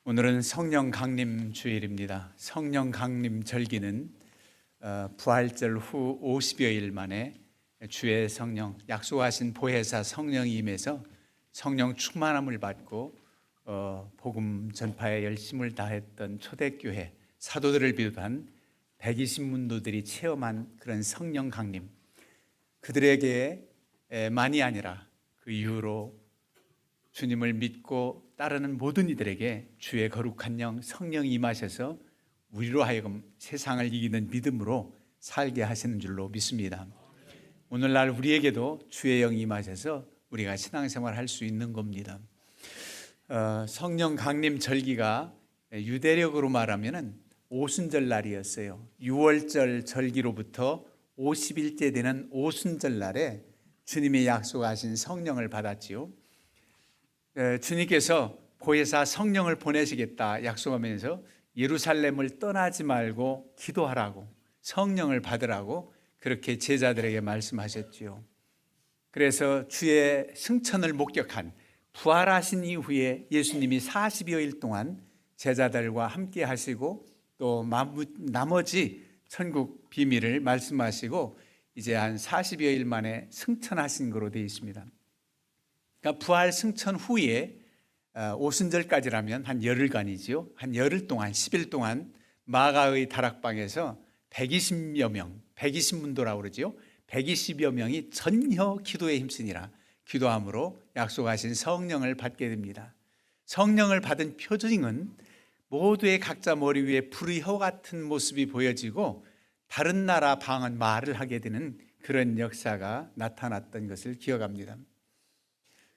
오늘은 성령 강림 주일입니다. 성령 강림 절기는 부활절 후 50여일 만에 주의 성령, 약속하신 보혜사 성령이 임해서 성령 충만함을 받고 복음 전파에 열심을 다했던 초대교회 사도들을 비롯한 120문도들이 체험한 그런 성령 강림, 그들에게 만이 아니라 그 이후로 주님을 믿고 따르는 모든 이들에게 주의 거룩한 영 성령이 임하셔서 우리로 하여금 세상을 이기는 믿음으로 살게 하시는 줄로 믿습니다. 오늘날 우리에게도 주의 영이 임하셔서 우리가 신앙생활을 할 수 있는 겁니다. 성령 강림 절기가 유대력으로 말하면 오순절 날이었어요. 6월절 절기로부터 50일째 되는 오순절 날에 주님이 약속하신 성령을 받았지요. 주님께서 보혜사 성령을 보내시겠다 약속하면서 예루살렘을 떠나지 말고 기도하라고, 성령을 받으라고 그렇게 제자들에게 말씀하셨지요. 그래서 주의 승천을 목격한 부활하신 이후에 예수님이 40여일 동안 제자들과 함께 하시고 또 나머지 천국 비밀을 말씀하시고 이제 한 40여일 만에 승천하신 거로 되어 있습니다. 그러니까 부활 승천 후에 오순절까지라면 한 열흘간이지요. 한 열흘 동안 10일 동안 마가의 다락방에서 120여 명, 120문도라고 그러지요. 120여 명이 전혀 기도에 힘쓰니라 기도함으로 약속하신 성령을 받게 됩니다. 성령을 받은 표징은 모두의 각자 머리 위에 불의 혀 같은 모습이 보여지고 다른 나라 방언 말을 하게 되는 그런 역사가 나타났던 것을 기억합니다.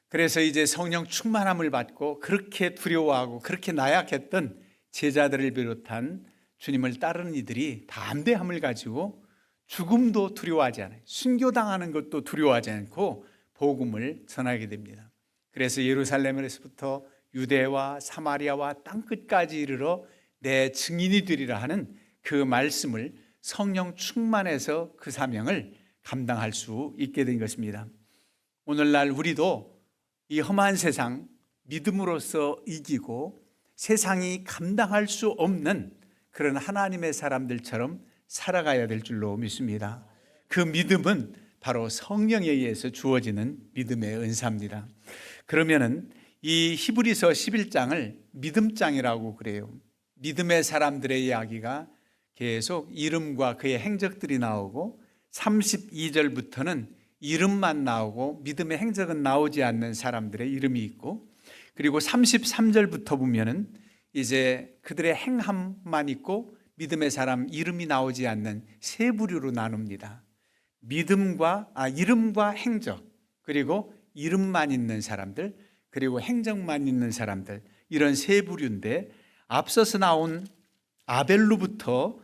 그래서 이제 성령 충만함을 받고 그렇게 두려워하고 그렇게 나약했던 제자들을 비롯한 주님을 따르는 이들이 담대함을 가지고 죽음도 두려워하지 않아요. 순교당하는 것도 두려워하지 않고 복음을 전하게 됩니다. 그래서 예루살렘에서부터 유대와 사마리아와 땅끝까지 이르러 내 증인이 되리라 하는 그 말씀을 성령 충만해서 그 사명을 감당할 수 있게 된 것입니다. 오늘날 우리도 이 험한 세상 믿음으로써 이기고 세상이 감당할 수 없는 그런 하나님의 사람들처럼 살아가야 될 줄로 믿습니다. 그 믿음은 바로 성령에 의해서 주어지는 믿음의 은사입니다. 그러면은 이 히브리서 11장을 믿음장이라고 그래요. 믿음의 사람들의 이야기가 계속 이름과 그의 행적들이 나오고 32절부터는 이름만 나오고 믿음의 행적은 나오지 않는 사람들의 이름이 있고, 그리고 33절부터 보면은 이제 그들의 행함만 있고 믿음의 사람 이름이 나오지 않는 세 부류로 나눕니다. 이름과 행적, 그리고 이름만 있는 사람들, 그리고 행적만 있는 사람들, 이런 세 부류인데 앞서서 나온 아벨로부터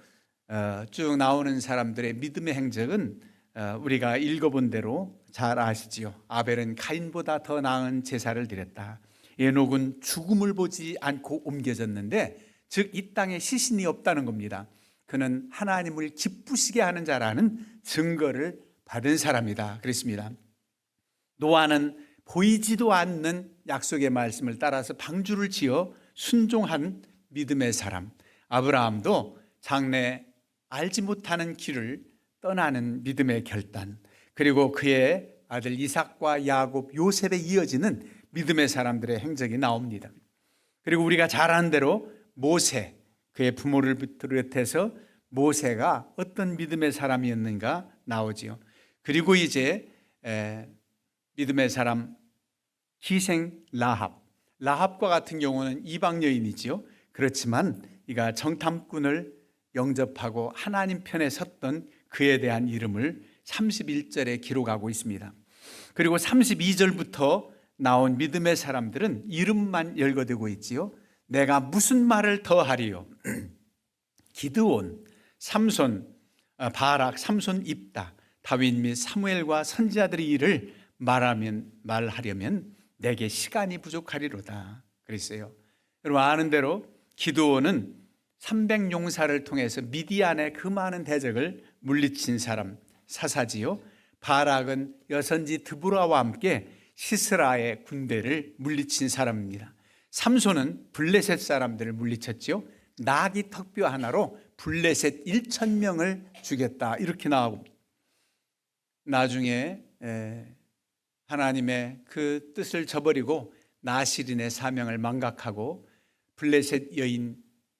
쭉 나오는 사람들의 믿음의 행적은 우리가 읽어본 대로 잘 아시지요. 아벨은 가인보다 더 나은 제사를 드렸다. 에녹은 죽음을 보지 않고 옮겨졌는데, 즉 이 땅에 시신이 없다는 겁니다. 그는 하나님을 기쁘시게 하는 자라는 증거를 받은 사람이다 그랬습니다. 노아는 보이지도 않는 약속의 말씀을 따라서 방주를 지어 순종한 믿음의 사람. 아브라함도 장래 알지 못하는 길을 떠나는 믿음의 결단, 그리고 그의 아들 이삭과 야곱, 요셉에 이어지는 믿음의 사람들의 행적이 나옵니다. 그리고 우리가 잘 아는 대로 모세, 그의 부모를 비롯해서 모세가 어떤 믿음의 사람이었는가 나오지요. 그리고 이제 믿음의 사람 희생 라합과 같은 경우는 이방 여인이지요. 그렇지만 이가 정탐꾼을 영접하고 하나님 편에 섰던 그에 대한 이름을 31절에 기록하고 있습니다. 그리고 32절부터 나온 믿음의 사람들은 이름만 열거되고 있지요. 내가 무슨 말을 더 하리요? 기드온, 삼손, 바락, 삼손 입다, 다윗 및 사무엘과 선지자들의 일을 말하려면 내게 시간이 부족하리로다 그랬어요. 여러분 아는 대로 기드온은 300용사를 통해서 미디안의 그 많은 대적을 물리친 사람, 사사지요. 바락은 여선지 드보라와 함께 시스라의 군대를 물리친 사람입니다. 삼손은 블레셋 사람들을 물리쳤지요. 나귀 턱뼈 하나로 블레셋 1,000명을 죽였다, 이렇게 나오고, 나중에 하나님의 그 뜻을 저버리고 나시린의 사명을 망각하고 블레셋 여인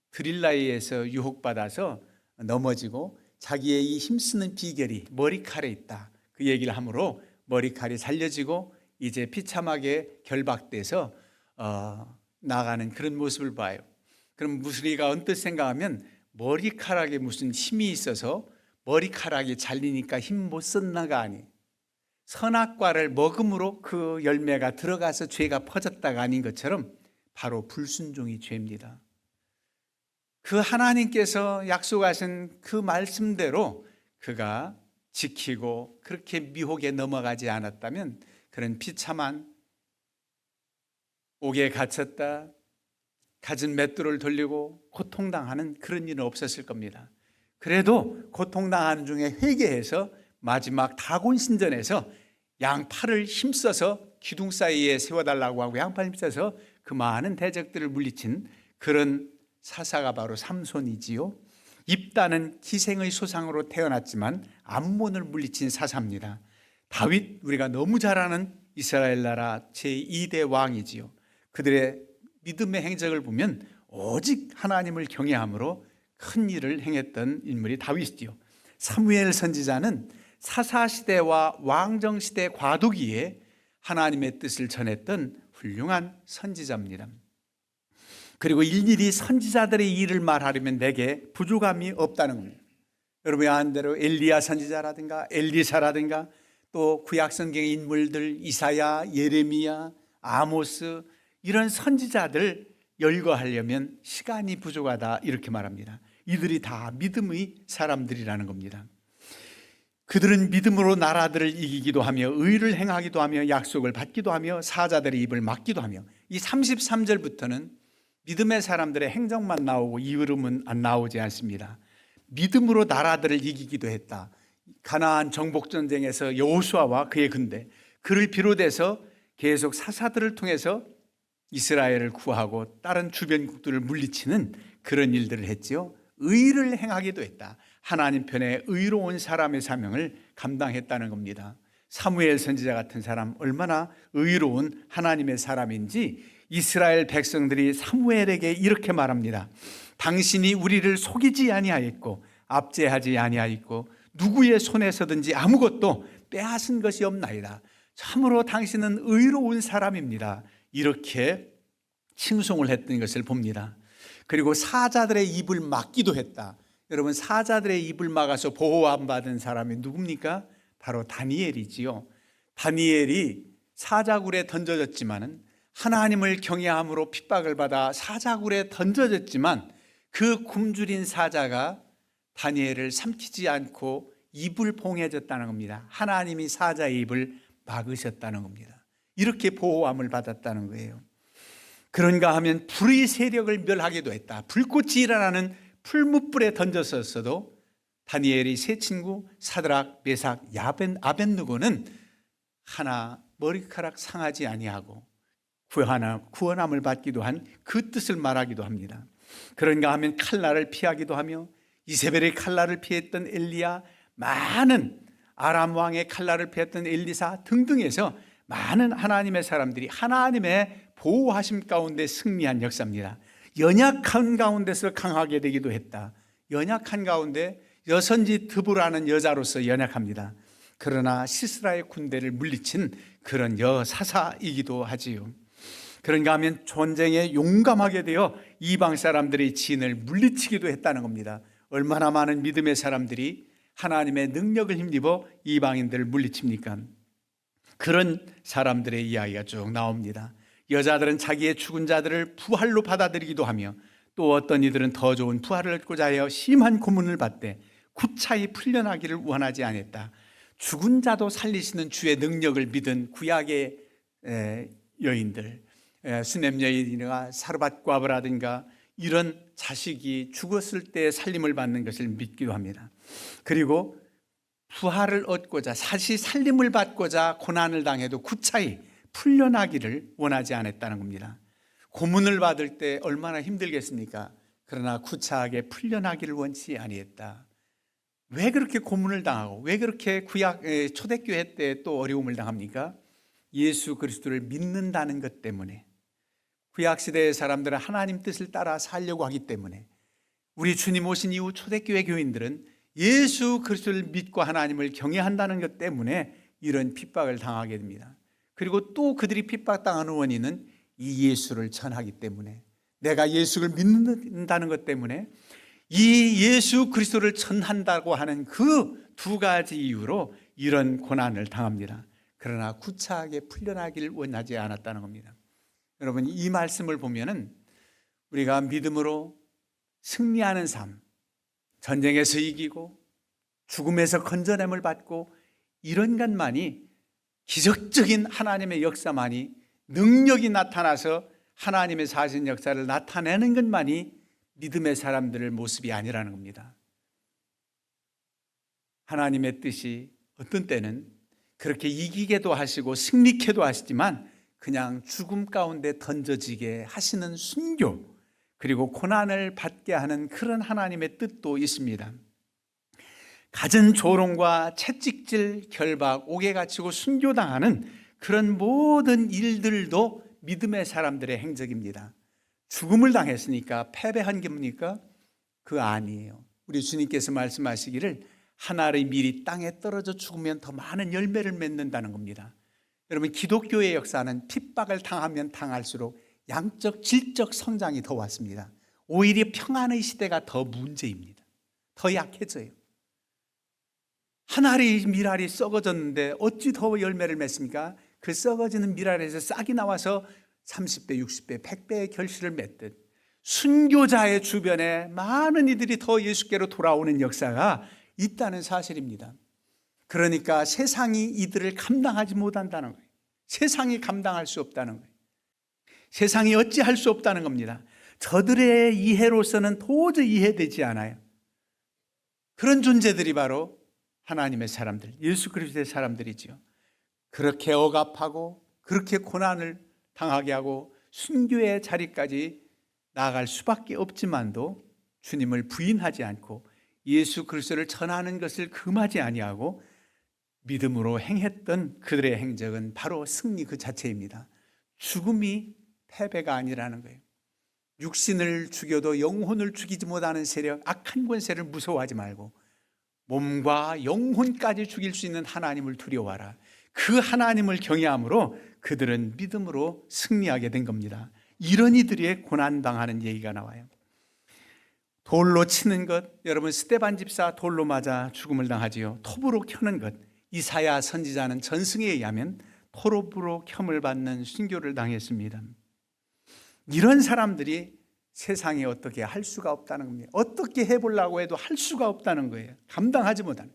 드릴라에 의해서 유혹받아서 넘어지고 자기의 이 힘쓰는 비결이 머리칼에 있다, 그 얘기를 하므로 머리칼이 살려지고 이제 비참하게 결박돼서 나가는 그런 모습을 봐요. 그럼 무슬리가 언뜻 생각하면 머리카락에 무슨 힘이 있어서 머리카락이 잘리니까 힘 못 썼나가 아니, 선악과를 먹음으로 그 열매가 들어가서 죄가 퍼졌다가 아닌 것처럼 바로 불순종이 죄입니다. 그 하나님께서 약속하신 그 말씀대로 그가 지키고 그렇게 미혹에 넘어가지 않았다면 그런 비참한 옥에 갇혔다, 갖은 맷돌을 돌리고 고통당하는 그런 일은 없었을 겁니다. 그래도 고통당하는 중에 회개해서 마지막 다곤 신전에서 양팔을 힘써서 기둥 사이에 세워달라고 하고 양팔 힘써서 그 많은 대적들을 물리친 그런 사사가 바로 삼손이지요. 입다는 기생의 소상으로 태어났지만 암몬을 물리친 사사입니다. 다윗, 우리가 너무 잘 아는 이스라엘 나라 제2대 왕이지요. 그들의 믿음의 행적을 보면 오직 하나님을 경외함으로 큰 일을 행했던 인물이 다윗이지요. 사무엘 선지자는 사사시대와 왕정시대 과도기에 하나님의 뜻을 전했던 훌륭한 선지자입니다. 그리고 일일이 선지자들의 일을 말하려면 내게 부족함이 없다는 겁니다. 여러분이 아는 대로 엘리야 선지자라든가 엘리사라든가 또 구약성경의 인물들 이사야, 예레미야, 아모스, 이런 선지자들 열거하려면 시간이 부족하다, 이렇게 말합니다. 이들이 다 믿음의 사람들이라는 겁니다. 그들은 믿음으로 나라들을 이기기도 하며 의를 행하기도 하며 약속을 받기도 하며 사자들의 입을 막기도 하며, 이 33절부터는 믿음의 사람들의 행적만 나오고 이름은 안 나오지 않습니다. 믿음으로 나라들을 이기기도 했다. 가나안 정복전쟁에서 여호수아와 그의 군대, 그를 비롯해서 계속 사사들을 통해서 이스라엘을 구하고 다른 주변국들을 물리치는 그런 일들을 했지요. 의를 행하기도 했다. 하나님 편에 의로운 사람의 사명을 감당했다는 겁니다. 사무엘 선지자 같은 사람, 얼마나 의로운 하나님의 사람인지 이스라엘 백성들이 사무엘에게 이렇게 말합니다. 당신이 우리를 속이지 아니하였고 압제하지 아니하였고 누구의 손에서든지 아무것도 빼앗은 것이 없나이다. 참으로 당신은 의로운 사람입니다. 이렇게 칭송을 했던 것을 봅니다. 그리고 사자들의 입을 막기도 했다. 여러분, 사자들의 입을 막아서 보호 안 받은 사람이 누굽니까? 바로 다니엘이지요. 다니엘이 사자굴에 던져졌지만은 하나님을 경외함으로 핍박을 받아 사자굴에 던져졌지만 그 굶주린 사자가 다니엘을 삼키지 않고 입을 봉해줬다는 겁니다. 하나님이 사자의 입을 막으셨다는 겁니다. 이렇게 보호함을 받았다는 거예요. 그런가 하면 불의 세력을 멸하기도 했다. 불꽃이 일어나는 풀무불에 던졌었어도 다니엘의 세 친구 사드락, 메삭, 아벳느고는 하나 머리카락 상하지 아니하고 구원함을 받기도 한 그 뜻을 말하기도 합니다. 그런가 하면 칼날을 피하기도 하며 이세벨의 칼날을 피했던 엘리야, 많은 아람 왕의 칼날을 피했던 엘리사 등등해서 많은 하나님의 사람들이 하나님의 보호하심 가운데 승리한 역사입니다. 연약한 가운데서 강하게 되기도 했다. 연약한 가운데 여선지 드보라는 여자로서 연약합니다. 그러나 시스라의 군대를 물리친 그런 여사사이기도 하지요. 그런가 하면 전쟁에 용감하게 되어 이방 사람들의 진을 물리치기도 했다는 겁니다. 얼마나 많은 믿음의 사람들이 하나님의 능력을 힘입어 이방인들을 물리칩니까? 그런 사람들의 이야기가 쭉 나옵니다. 여자들은 자기의 죽은 자들을 부활로 받아들이기도 하며 또 어떤 이들은 더 좋은 부활을 얻고자 하여 심한 고문을 받되 구차히 풀려나기를 원하지 않았다. 죽은 자도 살리시는 주의 능력을 믿은 구약의 여인들, 수넴 여인이나 사르밧 과부라든가 이런 자식이 죽었을 때 살림을 받는 것을 믿기도 합니다. 그리고 부활을 얻고자, 사시 살림을 받고자 고난을 당해도 구차히 풀려나기를 원하지 않았다는 겁니다. 고문을 받을 때 얼마나 힘들겠습니까? 그러나 구차하게 풀려나기를 원치 아니했다. 왜 그렇게 고문을 당하고 왜 그렇게 초대교회 때 또 어려움을 당합니까? 예수 그리스도를 믿는다는 것 때문에. 구약시대의 사람들은 하나님 뜻을 따라 살려고 하기 때문에, 우리 주님 오신 이후 초대교회 교인들은 예수 그리스도를 믿고 하나님을 경외한다는 것 때문에 이런 핍박을 당하게 됩니다. 그리고 또 그들이 핍박당하는 원인은 이 예수를 전하기 때문에, 내가 예수를 믿는다는 것 때문에 이 예수 그리스도를 전한다고 하는 그 두 가지 이유로 이런 고난을 당합니다. 그러나 구차하게 풀려나기를 원하지 않았다는 겁니다. 여러분, 이 말씀을 보면은 우리가 믿음으로 승리하는 삶, 전쟁에서 이기고 죽음에서 건져냄을 받고 이런 것만이, 기적적인 하나님의 역사만이, 능력이 나타나서 하나님의 사신 역사를 나타내는 것만이 믿음의 사람들의 모습이 아니라는 겁니다. 하나님의 뜻이 어떤 때는 그렇게 이기게도 하시고 승리케도 하시지만 그냥 죽음 가운데 던져지게 하시는 순교, 그리고 고난을 받게 하는 그런 하나님의 뜻도 있습니다. 갖은 조롱과 채찍질, 결박, 옥에 갇히고 순교당하는 그런 모든 일들도 믿음의 사람들의 행적입니다. 죽음을 당했으니까 패배한 게 뭡니까? 그 아니에요. 우리 주님께서 말씀하시기를 한 알의 밀이 땅에 떨어져 죽으면 더 많은 열매를 맺는다는 겁니다. 여러분, 기독교의 역사는 핍박을 당하면 당할수록 양적, 질적 성장이 더 왔습니다. 오히려 평안의 시대가 더 문제입니다. 더 약해져요. 한 알의 밀알이 썩어졌는데 어찌 더 열매를 맺습니까? 그 썩어지는 밀알에서 싹이 나와서 30배, 60배, 100배의 결실을 맺듯 순교자의 주변에 많은 이들이 더 예수께로 돌아오는 역사가 있다는 사실입니다. 그러니까 세상이 이들을 감당하지 못한다는 거예요. 세상이 감당할 수 없다는 거예요. 세상이 어찌할 수 없다는 겁니다. 저들의 이해로서는 도저히 이해되지 않아요. 그런 존재들이 바로 하나님의 사람들, 예수 그리스도의 사람들이지요. 그렇게 억압하고 그렇게 고난을 당하게 하고 순교의 자리까지 나아갈 수밖에 없지만도 주님을 부인하지 않고 예수 그리스도를 전하는 것을 금하지 아니하고 믿음으로 행했던 그들의 행적은 바로 승리 그 자체입니다. 죽음이 패배가 아니라는 거예요. 육신을 죽여도 영혼을 죽이지 못하는 세력, 악한 권세를 무서워하지 말고 몸과 영혼까지 죽일 수 있는 하나님을 두려워하라. 그 하나님을 경외함으로 그들은 믿음으로 승리하게 된 겁니다. 이런 이들이 고난당하는 얘기가 나와요. 돌로 치는 것, 여러분 스데반 집사 돌로 맞아 죽음을 당하지요. 톱으로 켜는 것, 이사야 선지자는 전승에 의하면 톱으로 켬을 받는 순교를 당했습니다. 이런 사람들이 세상에 어떻게 할 수가 없다는 겁니다. 어떻게 해보려고 해도 할 수가 없다는 거예요. 감당하지 못하는.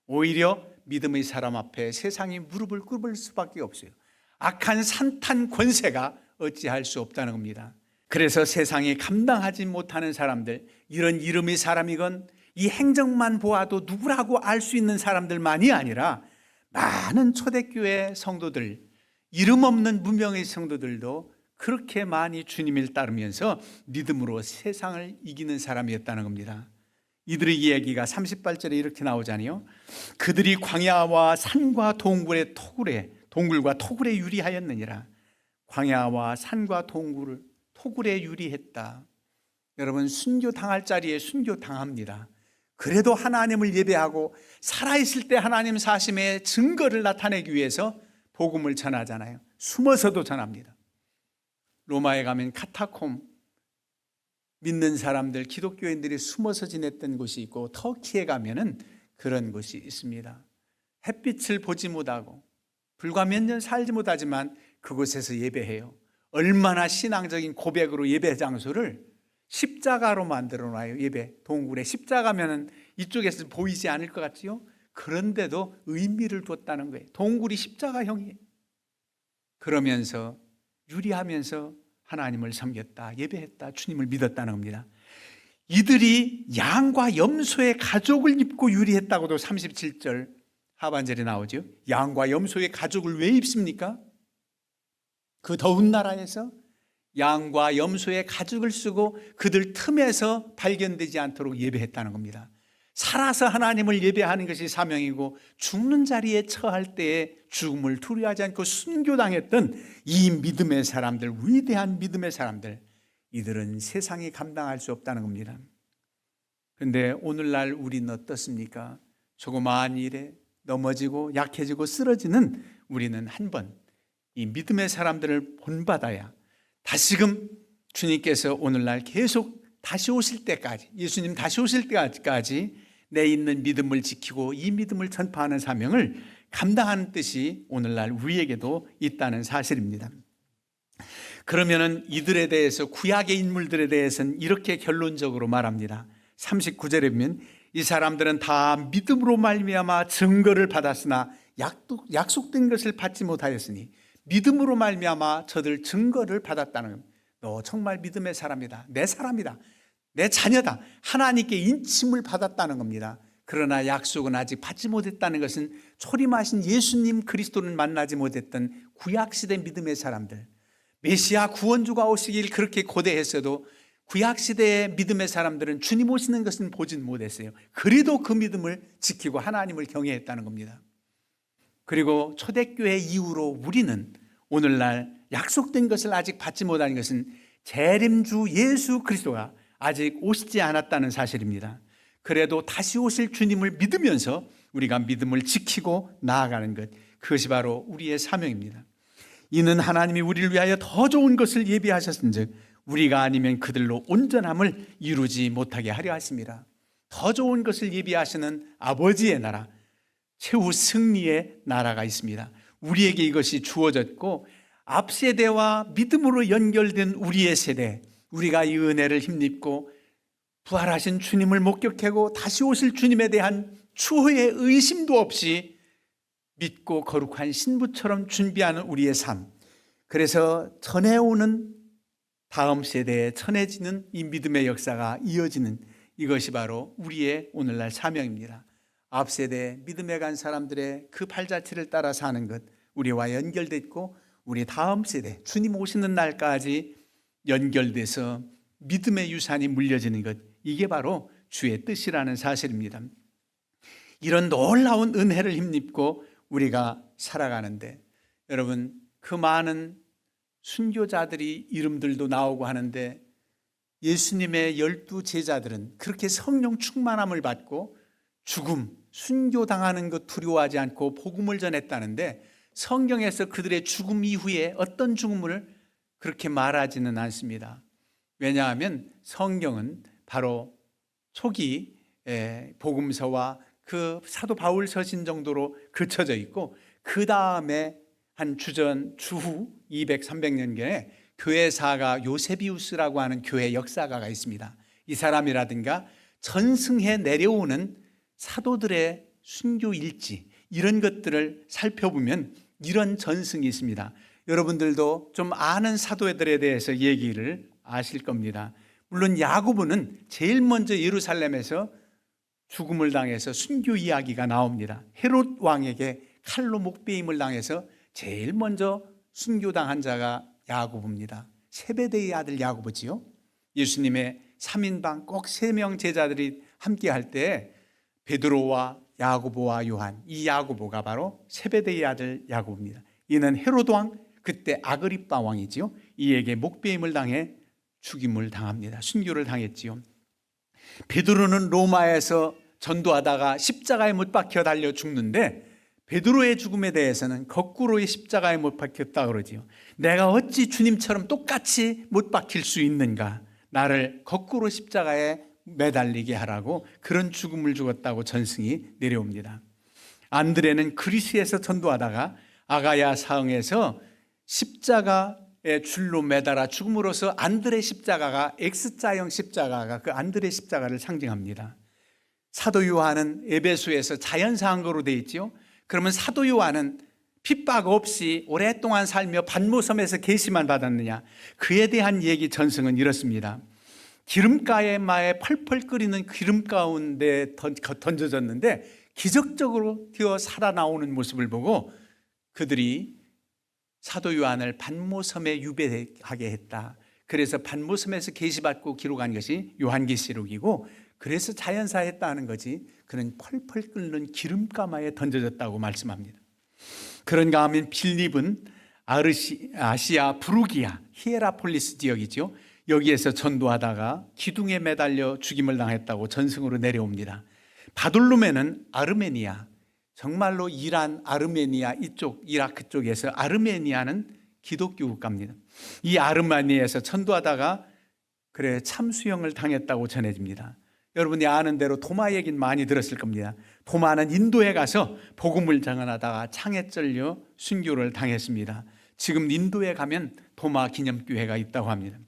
오히려 믿음의 사람 앞에 세상이 무릎을 꿇을 수밖에 없어요. 악한 산탄 권세가 어찌할 수 없다는 겁니다. 그래서 세상이 감당하지 못하는 사람들, 이런 이름의 사람이건 이 행적만 보아도 누구라고 알 수 있는 사람들만이 아니라 많은 초대교회 성도들, 이름 없는 무명의 성도들도 그렇게 많이 주님을 따르면서 믿음으로 세상을 이기는 사람이었다는 겁니다. 이들의 이야기가 38절에 이렇게 나오잖아요. 그들이 광야와 산과 동굴과 토굴에 유리하였느니라. 광야와 산과 토굴에 유리했다. 여러분, 순교 당할 자리에 순교 당합니다. 그래도 하나님을 예배하고 살아있을 때 하나님 사심의 증거를 나타내기 위해서 복음을 전하잖아요. 숨어서도 전합니다. 로마에 가면 카타콤, 믿는 사람들, 기독교인들이 숨어서 지냈던 곳이 있고, 터키에 가면은 그런 곳이 있습니다. 햇빛을 보지 못하고 불과 몇 년 살지 못하지만 그곳에서 예배해요. 얼마나 신앙적인 고백으로 예배 장소를 십자가로 만들어 놔요. 예배 동굴에 십자가면은 이쪽에서 보이지 않을 것 같지요? 그런데도 의미를 뒀다는 거예요. 동굴이 십자가형이에요. 그러면서 유리하면서 하나님을 섬겼다, 예배했다, 주님을 믿었다는 겁니다. 이들이 양과 염소의 가죽을 입고 유리했다고도 37절 하반절에 나오죠. 양과 염소의 가죽을 왜 입습니까? 그 더운 나라에서 양과 염소의 가죽을 쓰고 그들 틈에서 발견되지 않도록 예배했다는 겁니다. 살아서 하나님을 예배하는 것이 사명이고 죽는 자리에 처할 때에 죽음을 두려워하지 않고 순교당했던 이 믿음의 사람들, 위대한 믿음의 사람들, 이들은 세상이 감당할 수 없다는 겁니다. 그런데 오늘날 우리는 어떻습니까? 조그마한 일에 넘어지고 약해지고 쓰러지는 우리는 한 번 이 믿음의 사람들을 본받아야 다시금 주님께서 오늘날 계속 다시 오실 때까지, 예수님 다시 오실 때까지 내 있는 믿음을 지키고 이 믿음을 전파하는 사명을 감당하는 뜻이 오늘날 우리에게도 있다는 사실입니다. 그러면은 이들에 대해서, 구약의 인물들에 대해서는 이렇게 결론적으로 말합니다. 39절에 보면 이 사람들은 다 믿음으로 말미암아 증거를 받았으나 약속된 것을 받지 못하였으니, 믿음으로 말미암아 저들 증거를 받았다는 겁니다. 너 정말 믿음의 사람이다, 내 사람이다, 내 자녀다, 하나님께 인침을 받았다는 겁니다. 그러나 약속은 아직 받지 못했다는 것은 초림하신 예수님 그리스도를 만나지 못했던 구약시대 믿음의 사람들, 메시아 구원주가 오시길 그렇게 고대했어도 구약시대의 믿음의 사람들은 주님 오시는 것은 보진 못했어요. 그래도 그 믿음을 지키고 하나님을 경외했다는 겁니다. 그리고 초대교회 이후로 우리는 오늘날 약속된 것을 아직 받지 못한 것은 재림주 예수 그리스도가 아직 오시지 않았다는 사실입니다. 그래도 다시 오실 주님을 믿으면서 우리가 믿음을 지키고 나아가는 것, 그것이 바로 우리의 사명입니다. 이는 하나님이 우리를 위하여 더 좋은 것을 예비하셨은즉 우리가 아니면 그들로 온전함을 이루지 못하게 하려 하십니다. 더 좋은 것을 예비하시는 아버지의 나라, 최후 승리의 나라가 있습니다. 우리에게 이것이 주어졌고, 앞 세대와 믿음으로 연결된 우리의 세대, 우리가 이 은혜를 힘입고 부활하신 주님을 목격하고 다시 오실 주님에 대한 추후의 의심도 없이 믿고 거룩한 신부처럼 준비하는 우리의 삶, 그래서 전해오는 다음 세대에 전해지는 이 믿음의 역사가 이어지는, 이것이 바로 우리의 오늘날 사명입니다. 앞 세대 믿음에 간 사람들의 그 발자취를 따라 사는 것, 우리와 연결됐고 우리 다음 세대 주님 오시는 날까지 연결돼서 믿음의 유산이 물려지는 것, 이게 바로 주의 뜻이라는 사실입니다. 이런 놀라운 은혜를 힘입고 우리가 살아가는데, 여러분, 그 많은 순교자들이 이름들도 나오고 하는데 예수님의 12 제자들은 그렇게 성령 충만함을 받고 죽음, 순교당하는 것 두려워하지 않고 복음을 전했다는데, 성경에서 그들의 죽음 이후에 어떤 죽음을 그렇게 말하지는 않습니다. 왜냐하면 성경은 바로 초기 복음서와 그 사도 바울 서신 정도로 그쳐져 있고, 그 다음에 한 주후 200, 300년경에 교회사가 요세비우스라고 하는 교회 역사가가 있습니다. 이 사람이라든가 전승해 내려오는 사도들의 순교 일지, 이런 것들을 살펴보면 이런 전승이 있습니다. 여러분들도 좀 아는 사도들에 대해서 얘기를 아실 겁니다. 물론 야고보는 제일 먼저 예루살렘에서 죽음을 당해서 순교 이야기가 나옵니다. 헤롯 왕에게 칼로 목베임을 당해서 제일 먼저 순교당한 자가 야고보입니다. 세베대의 아들 야고보지요. 예수님의 3인방 꼭 3명 제자들이 함께 할 때 베드로와 야고보와 요한, 이 야고보가 바로 세베대의 아들 야고보입니다. 이는 헤롯 왕, 그때 아그리빠 왕이지요, 이에게 목베임을 당해 죽임을 당합니다. 순교를 당했지요. 베드로는 로마에서 전도하다가 십자가에 못 박혀 달려 죽는데, 베드로의 죽음에 대해서는 거꾸로의 십자가에 못 박혔다 그러지요. 내가 어찌 주님처럼 똑같이 못 박힐 수 있는가, 나를 거꾸로 십자가에 매달리게 하라고 그런 죽음을 죽었다고 전승이 내려옵니다. 안드레는 그리스에서 전도하다가 아가야 사흥에서 십자가의 줄로 매달아 죽음으로써 안드레 십자가가, X자형 십자가가 그 안드레 십자가를 상징합니다. 사도 요한은 에베소에서 자연사항으로 되어 있지요. 그러면 사도 요한은 핍박 없이 오랫동안 살며 반모섬에서 계시만 받았느냐, 그에 대한 얘기 전승은 이렇습니다. 기름가에 마에 펄펄 끓이는 기름 가운데 던져졌는데 기적적으로 튀어 살아나오는 모습을 보고 그들이 사도 요한을 반모섬에 유배하게 했다. 그래서 반모섬에서 계시받고 기록한 것이 요한계시록이고, 그래서 자연사에 했다는 거지 그는 펄펄 끓는 기름가마에 던져졌다고 말씀합니다. 그런가 하면 빌립은 아시아 부르기아 히에라폴리스 지역이죠. 여기에서 전도하다가 기둥에 매달려 죽임을 당했다고 전승으로 내려옵니다. 바돌로메는 아르메니아, 정말로 이란, 아르메니아 이쪽 이라크 쪽에서 아르메니아는 기독교 국가입니다. 이 아르메니아에서 전도하다가 참수형을 당했다고 전해집니다. 여러분이 아는 대로 도마 얘기는 많이 들었을 겁니다. 도마는 인도에 가서 복음을 전하다가 창에 찔려 순교를 당했습니다. 지금 인도에 가면 도마 기념교회가 있다고 합니다.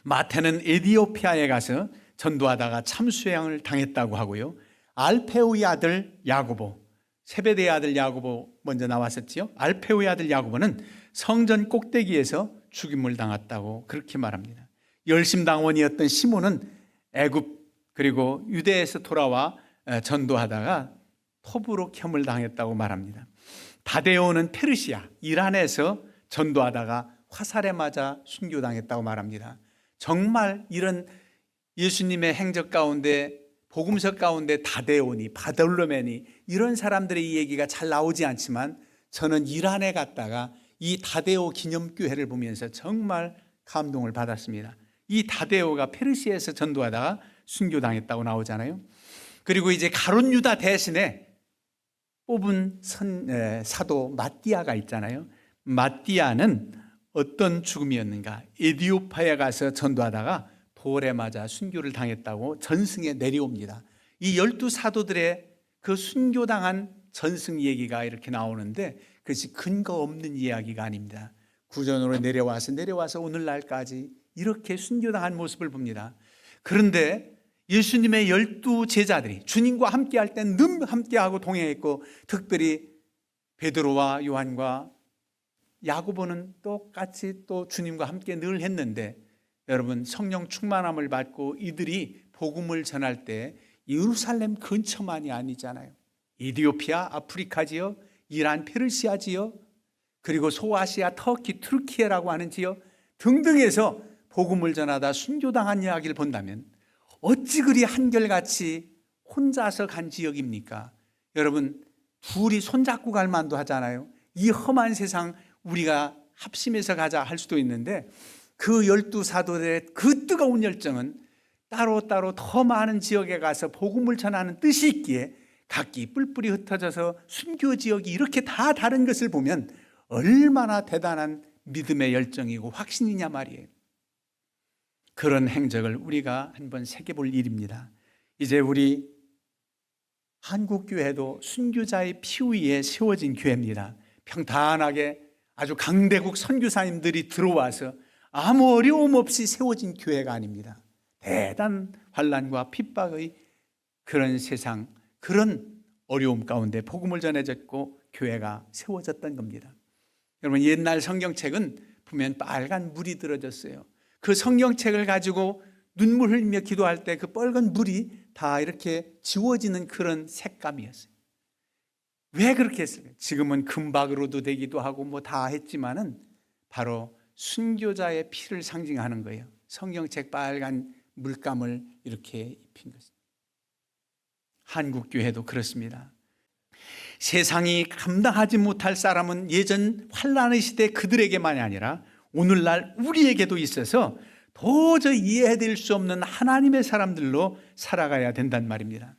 마태는 에디오피아에 가서 전도하다가 참수형을 당했다고 하고요. 알페오의 아들 야고보, 세베대의 아들 야고보 먼저 나왔었지요. 알페오의 아들 야고보는 성전 꼭대기에서 죽임을 당했다고 그렇게 말합니다. 열심당원이었던 시몬은 애굽 그리고 유대에서 돌아와 전도하다가 토브룩혐을 당했다고 말합니다. 다데오는 페르시아, 이란에서 전도하다가 화살에 맞아 순교당했다고 말합니다. 정말 이런 예수님의 행적 가운데, 복음서 가운데 다데오니 바돌로메니 이런 사람들의 얘기가 잘 나오지 않지만, 저는 이란에 갔다가 이 다데오 기념교회를 보면서 정말 감동을 받았습니다. 이 다데오가 페르시아에서 전도하다가 순교당했다고 나오잖아요. 그리고 이제 가룟 유다 대신에 뽑은 사도 마띠아가 있잖아요. 마띠아는 어떤 죽음이었는가? 에디오파에 가서 전도하다가 돌에 맞아 순교를 당했다고 전승에 내려옵니다. 이 12사도들의 그 순교당한 전승 얘기가 이렇게 나오는데, 그것이 근거 없는 이야기가 아닙니다. 구전으로 내려와서 오늘날까지 이렇게 순교당한 모습을 봅니다. 그런데 예수님의 12제자들이 주님과 함께할 땐 늘 함께하고 동행했고, 특별히 베드로와 요한과 야고보는 똑같이 또 주님과 함께 늘 했는데, 여러분 성령 충만함을 받고 이들이 복음을 전할 때 예루살렘 근처만이 아니잖아요. 에디오피아, 아프리카 지역, 이란, 페르시아 지역, 그리고 소아시아, 터키, 튀르키예라고 하는 지역 등등에서 복음을 전하다 순교당한 이야기를 본다면 어찌 그리 한결같이 혼자서 간 지역입니까? 여러분, 둘이 손잡고 갈 만도 하잖아요. 이 험한 세상 우리가 합심해서 가자 할 수도 있는데, 그 12사도들의 그 뜨거운 열정은 따로따로 더 많은 지역에 가서 복음을 전하는 뜻이 있기에 각기 뿔뿔이 흩어져서 순교 지역이 이렇게 다 다른 것을 보면 얼마나 대단한 믿음의 열정이고 확신이냐 말이에요. 그런 행적을 우리가 한번 새겨볼 일입니다. 이제 우리 한국교회도 순교자의 피 위에 세워진 교회입니다. 평탄하게 아주 강대국 선교사님들이 들어와서 아무 어려움 없이 세워진 교회가 아닙니다. 대단 환난과 핍박의 그런 세상, 그런 어려움 가운데 복음을 전해졌고 교회가 세워졌던 겁니다. 여러분, 옛날 성경책은 보면 빨간 물이 들어졌어요. 그 성경책을 가지고 눈물 흘리며 기도할 때 그 빨간 물이 다 이렇게 지워지는 그런 색감이었어요. 왜 그렇게 했을까요? 지금은 금박으로도 되기도 하고 뭐 다 했지만은 바로 순교자의 피를 상징하는 거예요. 성경책 빨간 물감을 이렇게 입힌 것입니다. 한국교회도 그렇습니다. 세상이 감당하지 못할 사람은 예전 환난의 시대 그들에게만이 아니라 오늘날 우리에게도 있어서 도저히 이해될 수 없는 하나님의 사람들로 살아가야 된단 말입니다.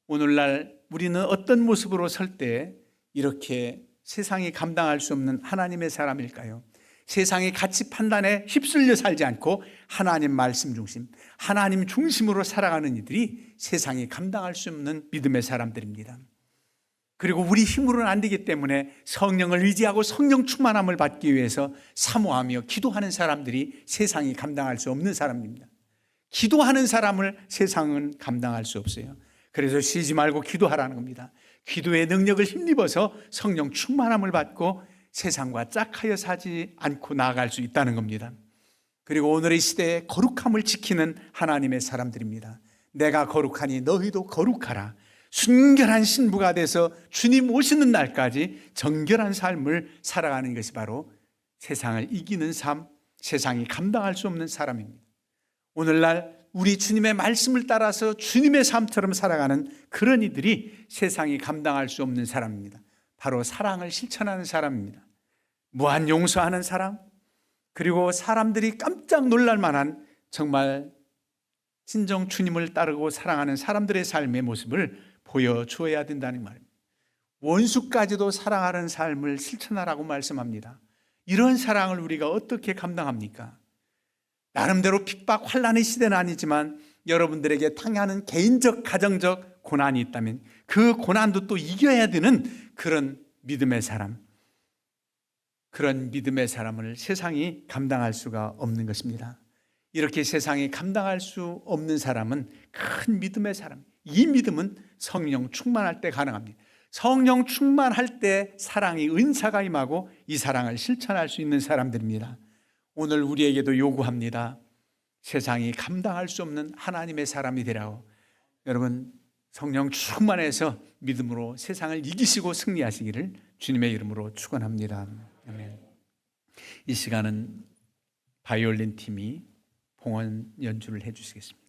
오늘날 우리는 어떤 모습으로 설 때 이렇게 세상이 감당할 수 없는 하나님의 사람일까요? 세상의 가치 판단에 휩쓸려 살지 않고 하나님 말씀 중심, 하나님 중심으로 살아가는 이들이 세상이 감당할 수 없는 믿음의 사람들입니다. 그리고 우리 힘으로는 안 되기 때문에 성령을 의지하고 성령 충만함을 받기 위해서 사모하며 기도하는 사람들이 세상이 감당할 수 없는 사람입니다. 기도하는 사람을 세상은 감당할 수 없어요. 그래서 쉬지 말고 기도하라는 겁니다. 기도의 능력을 힘입어서 성령 충만함을 받고 세상과 짝하여 사지 않고 나아갈 수 있다는 겁니다. 그리고 오늘의 시대에 거룩함을 지키는 하나님의 사람들입니다. 내가 거룩하니 너희도 거룩하라. 순결한 신부가 돼서 주님 오시는 날까지 정결한 삶을 살아가는 것이 바로 세상을 이기는 삶, 세상이 감당할 수 없는 사람입니다. 오늘날 우리 주님의 말씀을 따라서 주님의 삶처럼 살아가는 그런 이들이 세상이 감당할 수 없는 사람입니다. 바로 사랑을 실천하는 사람입니다. 무한 용서하는 사람, 그리고 사람들이 깜짝 놀랄 만한 정말 진정 주님을 따르고 사랑하는 사람들의 삶의 모습을 보여주어야 된다는 말입니다. 원수까지도 사랑하는 삶을 실천하라고 말씀합니다. 이런 사랑을 우리가 어떻게 감당합니까? 나름대로 핍박, 환난의 시대는 아니지만 여러분들에게 당하는 개인적, 가정적 고난이 있다면 그 고난도 또 이겨야 되는 그런 믿음의 사람, 그런 믿음의 사람을 세상이 감당할 수가 없는 것입니다. 이렇게 세상이 감당할 수 없는 사람은 큰 믿음의 사람. 이 믿음은 성령 충만할 때 가능합니다. 성령 충만할 때 사랑이 은사가 임하고 이 사랑을 실천할 수 있는 사람들입니다. 오늘 우리에게도 요구합니다. 세상이 감당할 수 없는 하나님의 사람이 되라고. 여러분, 성령 충만해서 믿음으로 세상을 이기시고 승리하시기를 주님의 이름으로 축원합니다. 아멘. 이 시간은 바이올린 팀이 봉헌 연주를 해주시겠습니다.